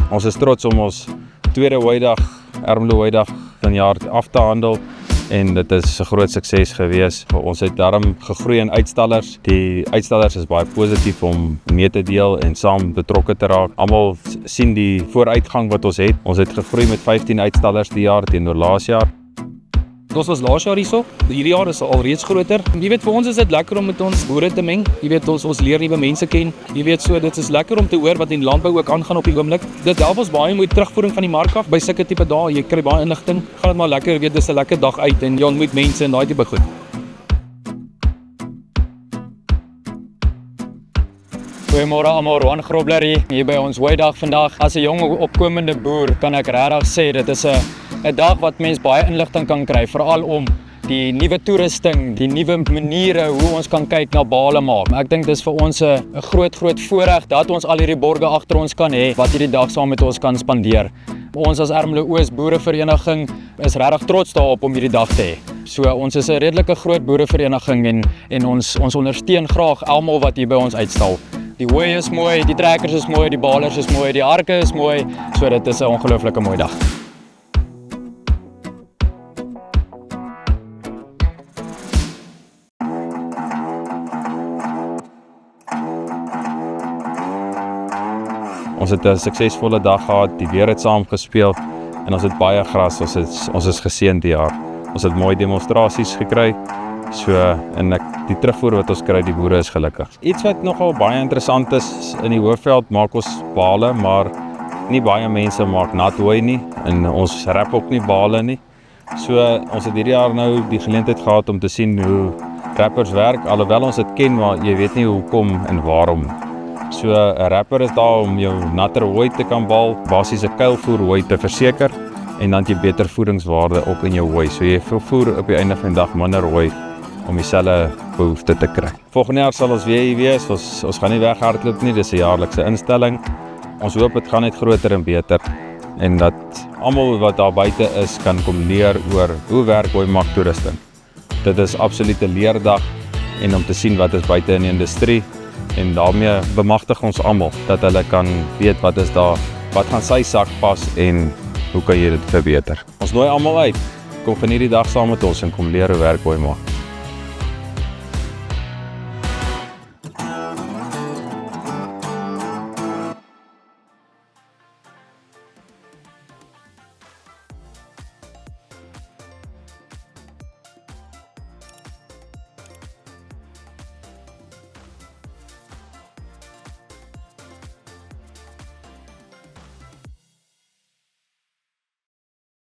Ons is trots om ons tweede Hooidag, Ermelo Hooidag van jaar af te handel. En dit is 'n groot sukses gewees. Ons het daarom gegroei in uitstallers. Die uitstallers is baie positief om mee te deel en saam betrokke te raak. Almal sien die vooruitgang wat ons het. Ons het gegroei met 15 uitstallers die jaar teenoor laas jaar. Ons was laas jaar hierso. Hierdie jaar is al reeds groter. Jy weet, vir ons is dit lekker om met ons boere te meng. Jy weet, ons leer nuwe mense ken. Jy weet, so dit is lekker om te hoor wat in landbou ook aangaan op die oomblik. Dit help ons baie met terugvoering van die mark af by sulke tipe dae. Jy kry baie inligting. Gaan dit maar lekker, jy weet, dis 'n lekker dag uit en jy ontmoet mense en daai tipe goed. Goeiemôre almal, Roan Grobler hier by ons Hooidag vandag. As 'n jong opkomende boer kan ek regtig sê dit is 'n dag wat mens baie inligting kan kry, veral om die nuwe toerusting, die nuwe maniere hoe ons kan kyk na bale maak. Ek dink dis vir ons 'n groot voorreg dat ons al hierdie borge agter ons kan hê wat hierdie dag saam met ons kan spandeer. Ons as Ermelo Oos Boerevereniging is regtig trots daarop om hierdie dag te hê. So ons is 'n redelike groot boerevereniging en ons ondersteun graag almal wat hier by ons uitstal. Die hooi is mooi, die trekkers is mooi, die balers is mooi, die arke is mooi, so dit is 'n ongelooflike mooi dag. Ons het 'n suksesvolle dag gehad, die weer het saam gespeel en ons het baie gras, ons is geseënd die jaar. Ons het mooi demonstrasies gekry, en die terugvoer wat ons kry, die boere is gelukkig. Iets wat nogal baie interessant is, in die Hoofveld maak ons bale, maar nie baie mense maak nat hooi nie en ons rap ook nie bale nie. So ons het hierdie jaar nou die geleentheid gehad om te sien hoe rappers werk, alhoewel ons dit ken, maar jy weet nie hoekom en waarom. So 'n rapper is daar om jou natter hooi te kan bal, basies 'n kuilvoer hooi te verseker en dan het jy beter voedingswaarde ook in jou hooi. So jy voer op die einde van die dag minder hooi om dieselfde behoefte te kry. Volgende jaar sal ons weer hier wees. Ons gaan nie weghardloop nie, dis 'n jaarlikse instelling. Ons hoop dit gaan net groter en beter en dat almal wat daar buite is kan kom leer oor hoe werk hooimaak toerusting. Dit is absoluut 'n leerdag en om te sien wat is buite in die industrie. En daarmee bemagtig ons almal dat hulle kan weet wat is daar, wat gaan sy sak pas en hoe kan jy dit verbeter. Ons nooi almal uit, kom geniet die dag saam met ons en kom leer hoe werk hooimaak.